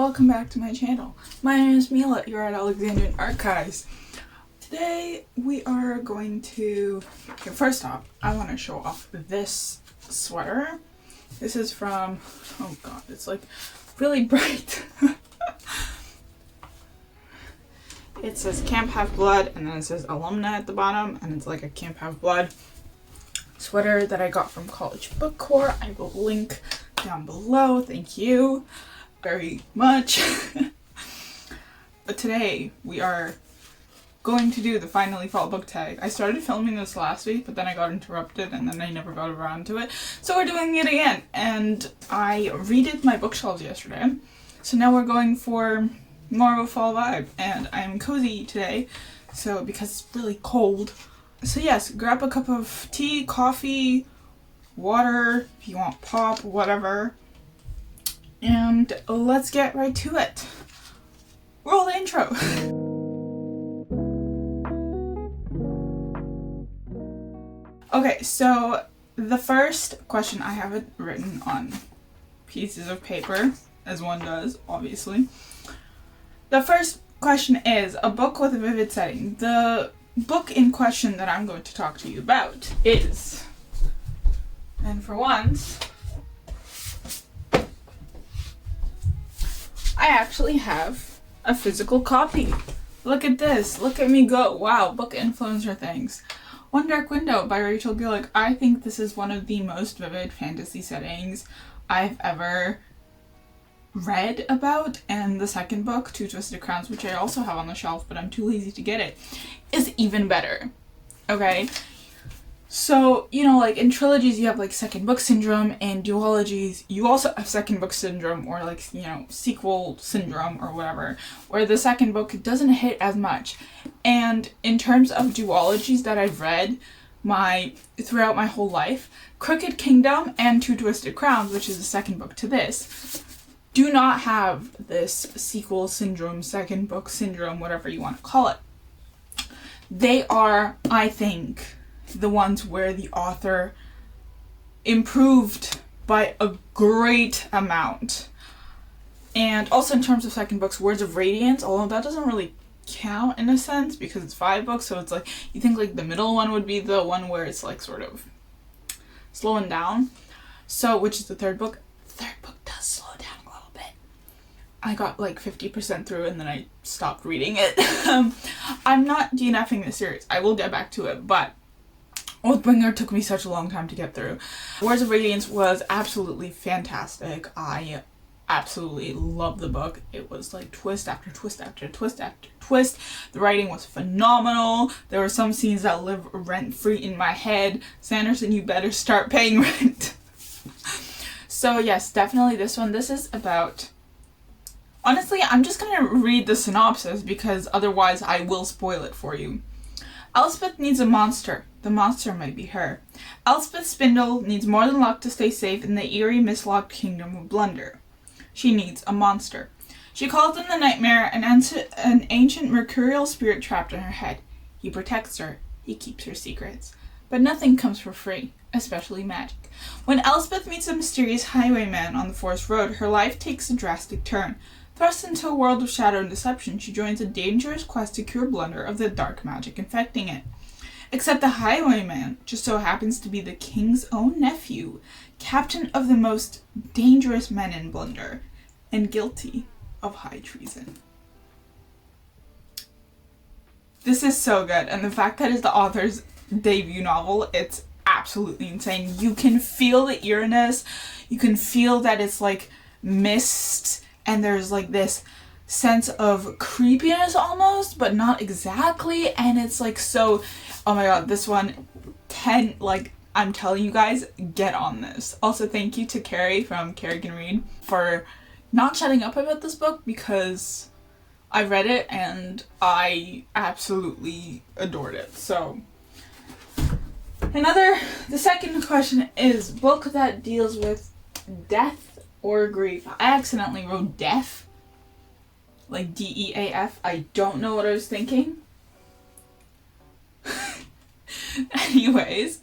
welcome back to my channel. My name is Mila, you're at Alexandrian Archives. Today we are going to, okay, first off, I want to show off this sweater. This is from, oh god, it's like really bright. It says Camp Half Blood and then it says alumni at the bottom, and it's like a Camp Half Blood sweater that I got from College Bookcore. I will link down below. Thank you very much. But today we are going to do the finally fall book tag. I started filming this last week, but then I got interrupted and then I never got around to it. So we're doing it again, and I redid my bookshelves yesterday. So now we're going for more of a fall vibe, and I'm cozy today, so because it's really cold. So yes, grab a cup of tea, coffee, water, if you want pop, whatever, and let's get right to it. Roll the intro. Okay, so the first question, I have it written on pieces of paper, as one does, obviously. The first question is, a book with a vivid setting. The book in question that I'm going to talk to you about is, and for once, I actually have a physical copy. Look at this. Look at me go. Wow, book influencer things. One Dark Window by Rachel Gillick. I think this is one of the most vivid fantasy settings I've ever read about, and the second book, Two Twisted Crowns, which I also have on the shelf but I'm too lazy to get it, is even better. Okay, so you know, like in trilogies you have like second book syndrome, and duologies you also have second book syndrome, or like, you know, sequel syndrome or whatever, where the second book doesn't hit as much. And in terms of duologies that I've read throughout my whole life, Crooked Kingdom and Two Twisted Crowns, which is the second book to this, do not have this sequel syndrome, second book syndrome, whatever you want to call it. They are, I think, the ones where the author improved by a great amount. And also in terms of second books, Words of Radiance, although that doesn't really count in a sense because it's 5 books, so it's like, you think like the middle one would be the one where it's like sort of slowing down. So, which is the third book. The third book does slow down a little bit. I got like 50% through and then I stopped reading it. I'm not DNFing this series. I will get back to it, but Oathbringer took me such a long time to get through. Words of Radiance was absolutely fantastic. I absolutely love the book. It was like twist after twist after twist after twist. The writing was phenomenal. There were some scenes that live rent-free in my head. Sanderson, you better start paying rent. So yes, definitely this one. This is about, honestly, I'm just gonna read the synopsis because otherwise I will spoil it for you. Elspeth needs a monster. The monster might be her. Elspeth Spindle needs more than luck to stay safe in the eerie, mislocked kingdom of Blunder. She needs a monster. She calls in the nightmare, an ancient mercurial spirit trapped in her head. He protects her. He keeps her secrets. But nothing comes for free, especially magic. When Elspeth meets a mysterious highwayman on the forest road, her life takes a drastic turn. Thrust into a world of shadow and deception, she joins a dangerous quest to cure Blunder of the dark magic infecting it. Except the highwayman just so happens to be the king's own nephew, captain of the most dangerous men in Blunder, and guilty of high treason. This is so good, and the fact that it's the author's debut novel, it's absolutely insane. You can feel the eeriness, you can feel that it's like mist, and there's like this sense of creepiness almost, but not exactly, and it's like so, oh my god, this one, 10, like, I'm telling you guys, get on this. Also, thank you to Carrie from Carrie Can Read for not shutting up about this book, because I read it and I absolutely adored it. So, the second question is, book that deals with death or grief. I accidentally wrote death, like D-E-A-F. I don't know what I was thinking. Anyways,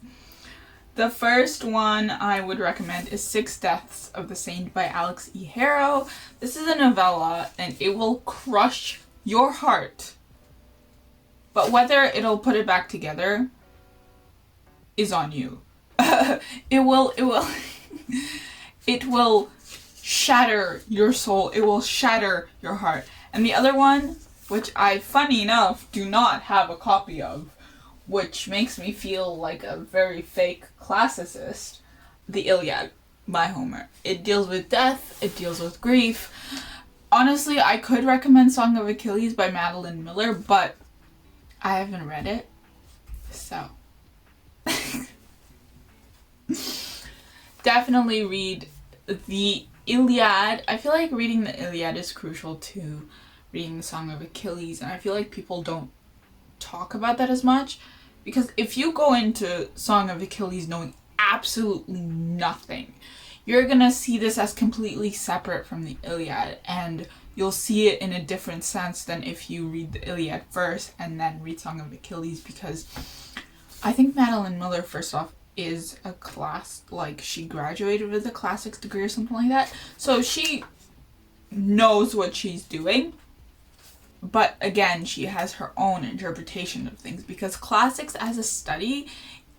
The first one I would recommend is Six Deaths of the Saint by Alex E. Harrow. This is a novella, and it will crush your heart. But whether it'll put it back together is on you. It will it will shatter your soul. It will shatter your heart. And the other one, which I, funny enough, do not have a copy of, which makes me feel like a very fake classicist, The Iliad by Homer. It deals with death, it deals with grief. Honestly, I could recommend Song of Achilles by Madeline Miller, but I haven't read it, so. Definitely read The Iliad. I feel like reading The Iliad is crucial to reading the Song of Achilles, and I feel like people don't talk about that as much, because if you go into Song of Achilles knowing absolutely nothing, you're gonna see this as completely separate from the Iliad, and you'll see it in a different sense than if you read the Iliad first and then read Song of Achilles, because I think Madeline Miller, first off, is a class, like, she graduated with a classics degree or something like that, so she knows what she's doing. But again, she has her own interpretation of things, because classics as a study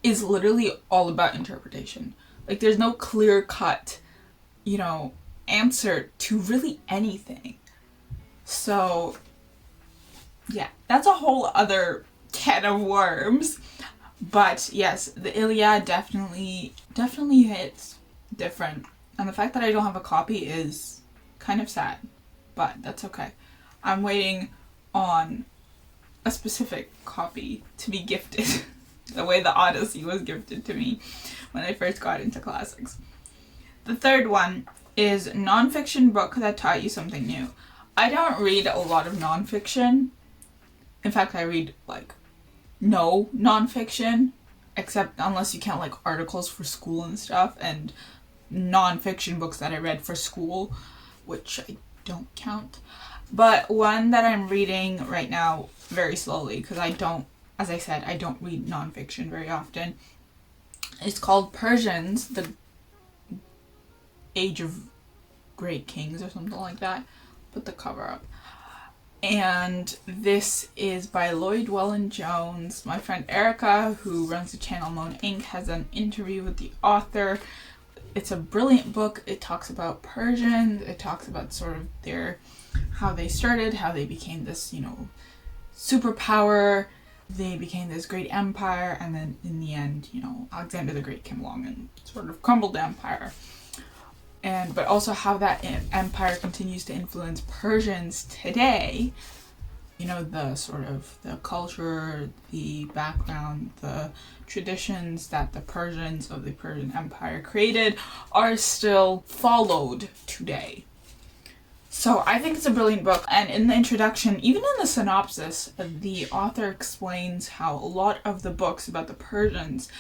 is literally all about interpretation. Like, there's no clear cut, answer to really anything. So, yeah, that's a whole other can of worms. But yes, the Iliad definitely hits different. And the fact that I don't have a copy is kind of sad, but that's okay. I'm waiting on a specific copy to be gifted the way the Odyssey was gifted to me when I first got into classics. The third one is nonfiction book that taught you something new. I don't read a lot of nonfiction. In fact, I read no nonfiction, except unless you count articles for school and stuff, and nonfiction books that I read for school, which I don't count. But one that I'm reading right now very slowly, because as I said, I don't read nonfiction very often. It's called Persians, the Age of Great Kings or something like that. Put the cover up. And this is by Lloyd Welland-Jones. My friend Erica, who runs the channel Moan Inc, has an interview with the author. It's a brilliant book. It talks about Persians. It talks about sort of how they started, how they became this, superpower. They became this great empire, and then in the end, Alexander the Great came along and sort of crumbled the empire. But also how that empire continues to influence Persians today. The culture, the background, the traditions that the Persians of the Persian Empire created are still followed today. So I think it's a brilliant book, and in the introduction, even in the synopsis, the author explains how a lot of the books about the Persians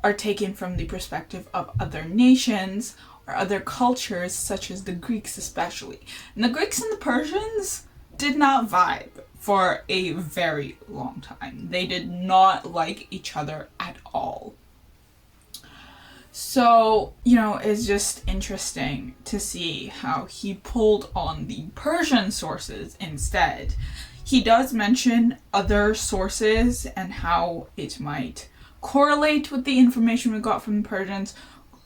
are taken from the perspective of other nations or other cultures, such as the Greeks especially. And the Greeks and the Persians did not vibe for a very long time. They did not like each other at all. So, it's just interesting to see how he pulled on the Persian sources instead. He does mention other sources and how it might correlate with the information we got from the Persians,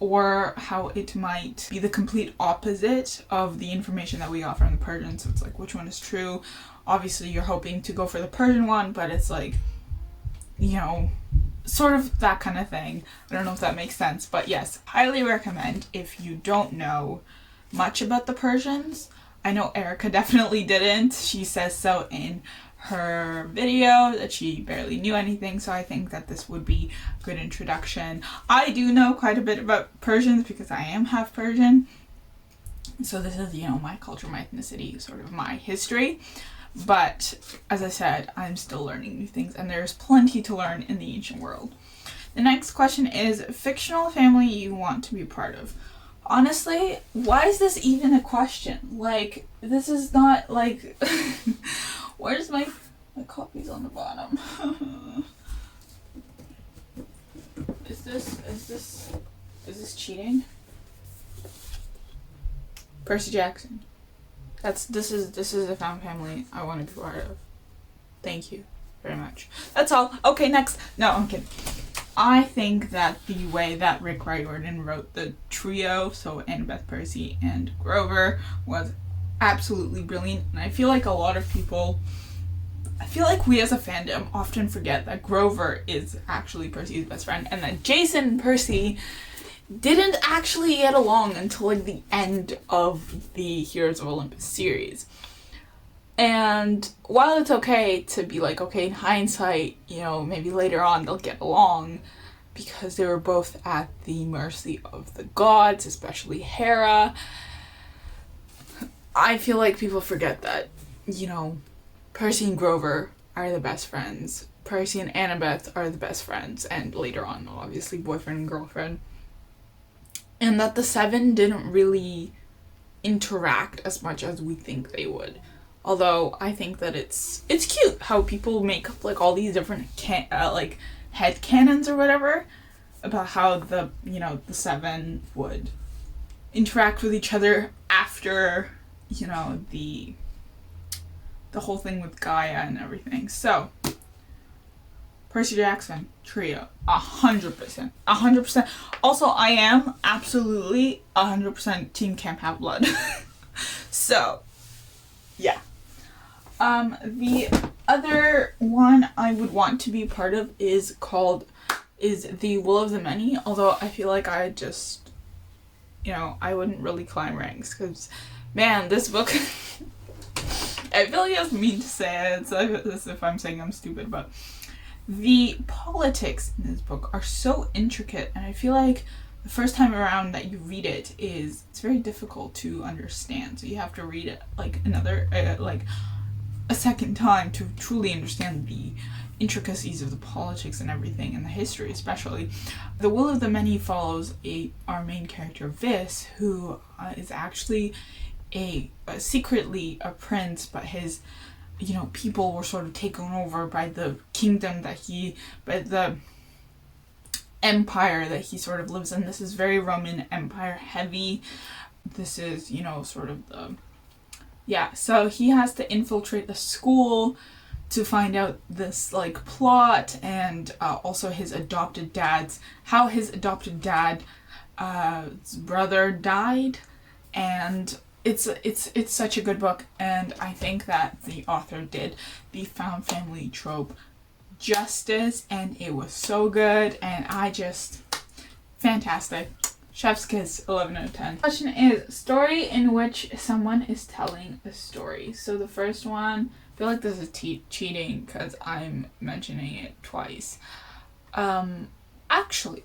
or how it might be the complete opposite of the information that we got from the Persians. So it's which one is true? Obviously, you're hoping to go for the Persian one, but it's sort of that kind of thing. I don't know if that makes sense, but yes, highly recommend if you don't know much about the Persians. I know Erica definitely didn't. She says so in her video that she barely knew anything, so I think that this would be a good introduction. I do know quite a bit about Persians because I am half Persian, so this is, my culture, my ethnicity, sort of my history. But as I said, I'm still learning new things, and there's plenty to learn in the ancient world. The next question is fictional family you want to be part of. Honestly, why is this even a question? This is not where's my copies on the bottom? Is this cheating? Percy Jackson. This is the found family I want to be part of. Thank you very much. That's all. Okay, next. No, I'm kidding. I think that the way that Rick Riordan wrote the trio, so Annabeth Percy and Grover, was absolutely brilliant. And I feel like we as a fandom often forget that Grover is actually Percy's best friend, and that Jason and Percy didn't actually get along until like the end of the Heroes of Olympus series. And while it's okay to be like, okay, in hindsight, you know, maybe later on they'll get along because they were both at the mercy of the gods, especially Hera, I feel like people forget that, you know, Percy and Grover are the best friends. Percy and Annabeth are the best friends, and later on, obviously, boyfriend and girlfriend. And that the seven didn't really interact as much as we think they would. Although I think that it's cute how people make up like all these different like head canons or whatever about how the seven would interact with each other after, you know, the whole thing with Gaia and everything. So Percy Jackson trio, 100%. 100%. Also, I am absolutely 100% Team Camp Half-Blood. So, yeah. The other one I would want to be part of is The Will of the Many, although I feel like I just, you know, I wouldn't really climb ranks, because, man, this book, I feel like it's mean to say it, as if I'm saying I'm stupid, but the politics in this book are so intricate, and I feel like the first time around that you read it it's very difficult to understand. So you have to read it like a second time to truly understand the intricacies of the politics and everything, and the history especially. The Will of the Many follows our main character Vis, who is actually secretly a prince, but his, you know, people were sort of taken over by the kingdom by the empire that he sort of lives in. This is very Roman Empire heavy. This is, you know, sort of so he has to infiltrate the school to find out this like plot, and also how his adopted dad's brother died, and it's such a good book, and I think that the author did the found family trope justice, and it was so good, and fantastic. Chef's kiss, 11 out of 10. Question is, story in which someone is telling a story. So the first one, I feel like this is cheating because I'm mentioning it twice. Actually,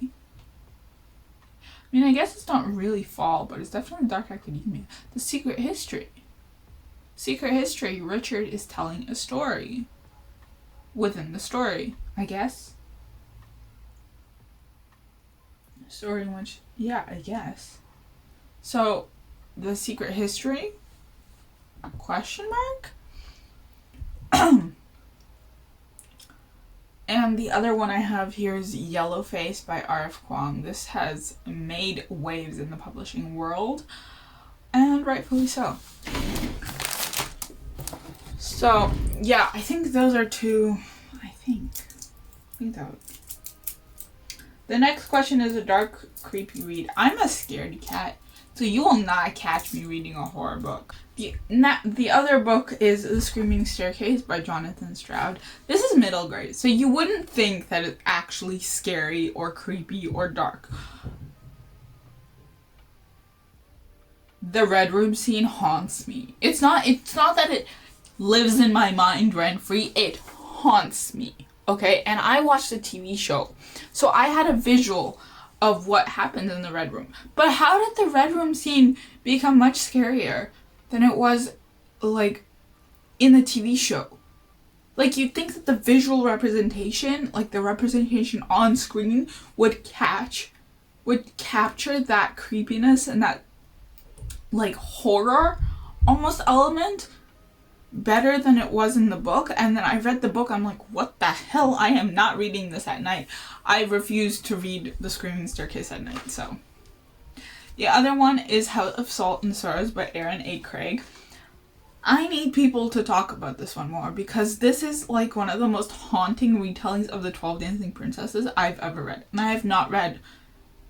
I mean, I guess it's not really fall, but it's definitely dark academia. The Secret History. Secret History, Richard is telling a story within the story, I guess. Story in which, yeah, I guess. So, The Secret History? Question mark? And the other one I have here is Yellow Face by R.F. Kuang. This has made waves in the publishing world, and rightfully so. So, yeah, I think those are two. I think that would. The next question is a dark, creepy read. I'm a scaredy cat, so you will not catch me reading a horror book. The other book is The Screaming Staircase by Jonathan Stroud. This is middle grade, so you wouldn't think that it's actually scary or creepy or dark. The Red Room scene haunts me. It's not that it lives in my mind rent-free, it haunts me. Okay, and I watched the TV show, so I had a visual of what happened in the Red Room. But how did the Red Room scene become much scarier than it was, like, in the TV show? Like, you'd think that the visual representation, like the representation on screen, would capture that creepiness and that, like, horror almost element. better than it was in the book, and then I read the book, I'm like, what the hell? I am not reading this at night. I refuse to read The Screaming Staircase at night, so. The other one is House of Salt and Sorrows by Aaron A. Craig. I need people to talk about this one more, because this is like one of the most haunting retellings of the 12 Dancing Princesses I've ever read. And I have not read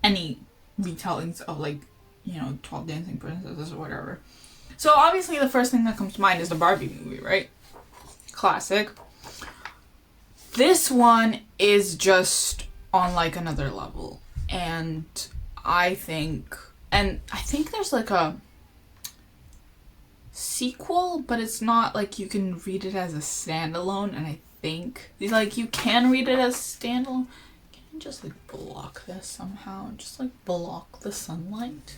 any retellings of, like, you know, 12 Dancing Princesses or whatever. So obviously the first thing that comes to mind is the Barbie movie, right? Classic. This one is just on like another level. And I think there's like a sequel, but it's not like you can read it as a standalone, and I think like you can read it as standalone. Can I just like block this somehow? Just like block the sunlight.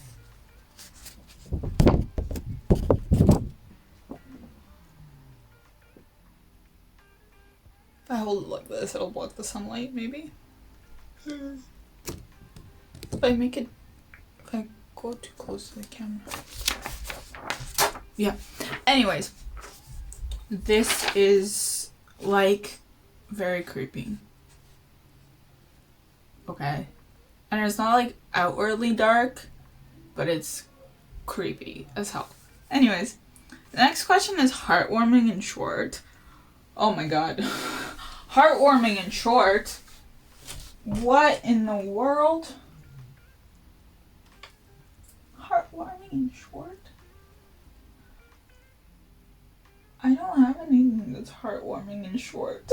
If I hold it like this, it'll block the sunlight, maybe? If I go too close to the camera. Yeah. Anyways, this is, like, very creepy. Okay? And it's not, like, outwardly dark, but it's creepy as hell. Anyways, the next question is heartwarming and short. Oh my god. Heartwarming and short? What in the world? Heartwarming and short? I don't have anything that's heartwarming and short.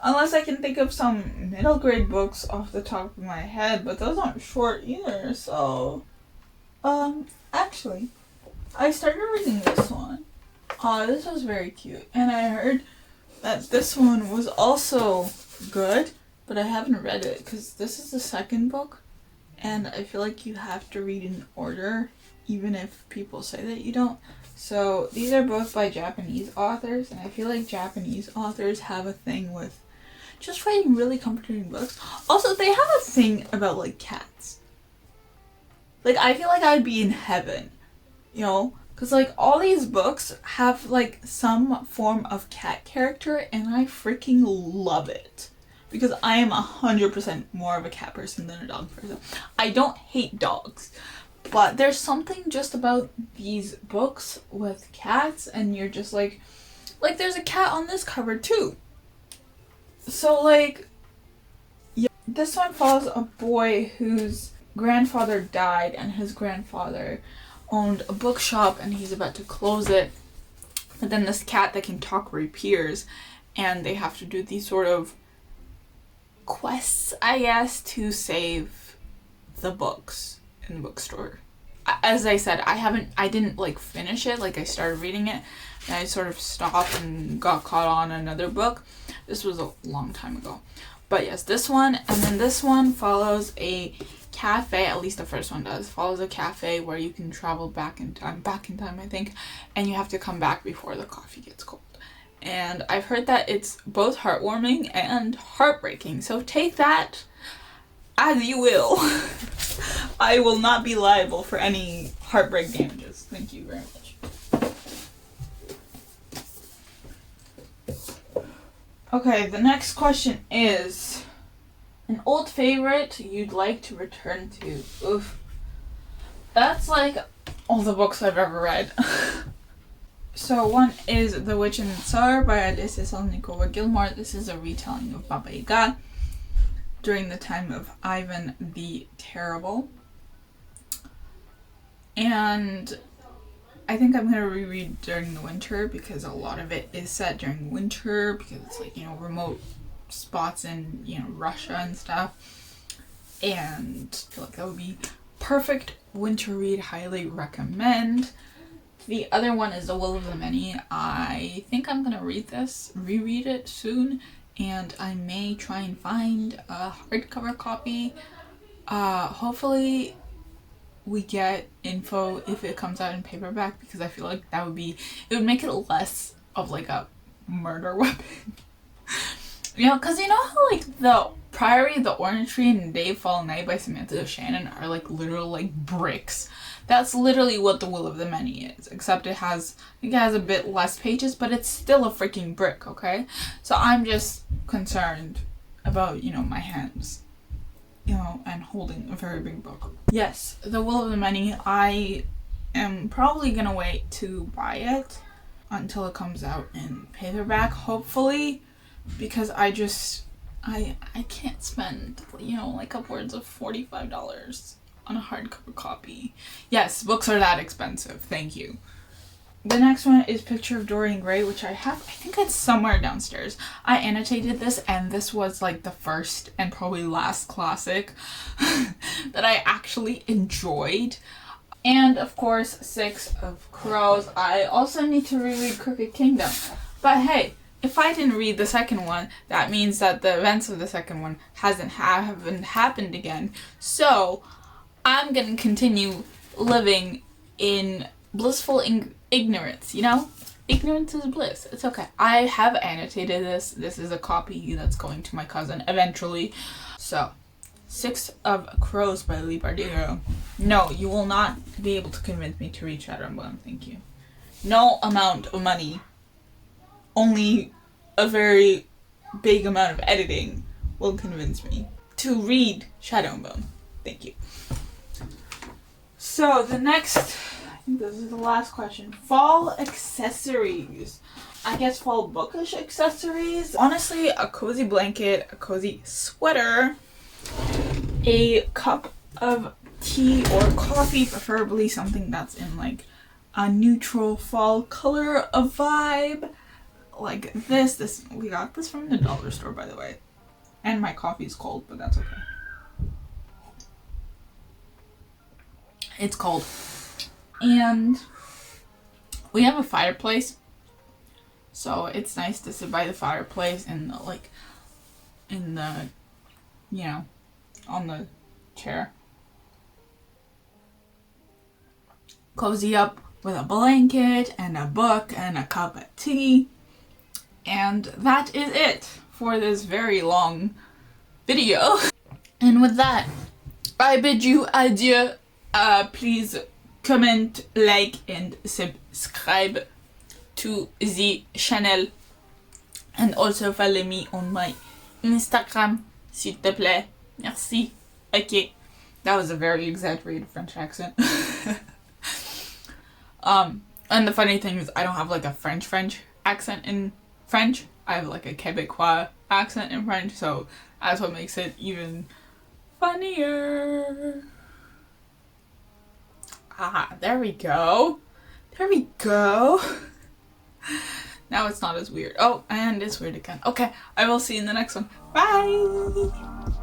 Unless I can think of some middle grade books off the top of my head, but those aren't short either, so... Actually, I started reading this one. This was very cute, and I heard that this one was also good, but I haven't read it, because this is the second book, and I feel like you have to read in order, even if people say that you don't. So, these are both by Japanese authors, and I feel like Japanese authors have a thing with just writing really comforting books. Also, they have a thing about, like, cats. Like, I feel like I'd be in heaven, you know? Because, like, all these books have, like, some form of cat character, and I freaking love it. Because I am 100% more of a cat person than a dog person. I don't hate dogs. But there's something just about these books with cats, and you're just like, there's a cat on this cover too. So, like, yeah, this one follows a boy whose grandfather died, and his grandfather owned a bookshop, and he's about to close it. But then this cat that can talk reappears, and they have to do these sort of quests, I guess, to save the books in the bookstore. As I said, I didn't like finish it. Like, I started reading it and I sort of stopped and got caught on another book. This was a long time ago. But yes, this one, and then this one follows a cafe, at least the first one does, follows a cafe where you can travel back in time I think, and you have to come back before the coffee gets cold. And I've heard that it's both heartwarming and heartbreaking, so take that as you will. I will not be liable for any heartbreak damages. Thank you very much. Okay, the next question is an old favorite you'd like to return to. Oof. That's like all the books I've ever read. So one is The Witch and the Tsar by Alysaa Gilmore. This is a retelling of Baba Yaga during the time of Ivan the Terrible. And I think I'm going to reread during the winter, because a lot of it is set during winter, because it's like, you know, remote spots in, you know, Russia and stuff. And I feel like that would be perfect winter read. Highly recommend. The other one is The Will of the Many. I think I'm going to reread it soon, and I may try and find a hardcover copy. Hopefully we get info if it comes out in paperback, because I feel like it would make it less of like a murder weapon. You know, because you know how like the Priory, The Orange Tree, and Day Fall Night by Samantha Shannon are like literal like bricks. That's literally what The Will of the Many is, except it has a bit less pages, but it's still a freaking brick, okay? So I'm just concerned about, you know, my hands, you know, and holding a very big book. Yes, The Will of the Many, I am probably gonna wait to buy it until it comes out in paperback, hopefully, because I can't spend, you know, like upwards of $45 on a hardcover copy. Yes, books are that expensive. Thank you. The next one is Picture of Dorian Gray, which I think it's somewhere downstairs. I annotated this, and this was like the first and probably last classic that I actually enjoyed. And of course, Six of Crows. I also need to reread Crooked Kingdom. But hey, if I didn't read the second one, that means that the events of the second one haven't happened again. So I'm gonna continue living in blissful ignorance, you know? Ignorance is bliss. It's okay. I have annotated this. This is a copy that's going to my cousin eventually. So, Six of Crows by Lee Bardugo. No, you will not be able to convince me to read Shadowbone, thank you. No amount of money, only a very big amount of editing will convince me to read Shadowbone. Thank you. So the next, I think this is the last question. Fall accessories. I guess fall bookish accessories. Honestly, a cozy blanket, a cozy sweater, a cup of tea or coffee, preferably something that's in like a neutral fall color of vibe. Like this, we got this from the dollar store, by the way. And my coffee's cold, but that's okay. It's cold. And we have a fireplace, so it's nice to sit by the fireplace and like in the, you know, on the chair. Cozy up with a blanket and a book and a cup of tea. And that is it for this very long video. And with that, I bid you adieu. Please comment, like, and subscribe to the channel. And also follow me on my Instagram, s'il te plaît. Merci. Okay. That was a very exaggerated French accent. And the funny thing is I don't have like a French accent in French. I have like a Quebecois accent in French, so that's what makes it even funnier. Ah, there we go. There we go. Now it's not as weird. Oh, and it's weird again. Okay, I will see you in the next one. Bye!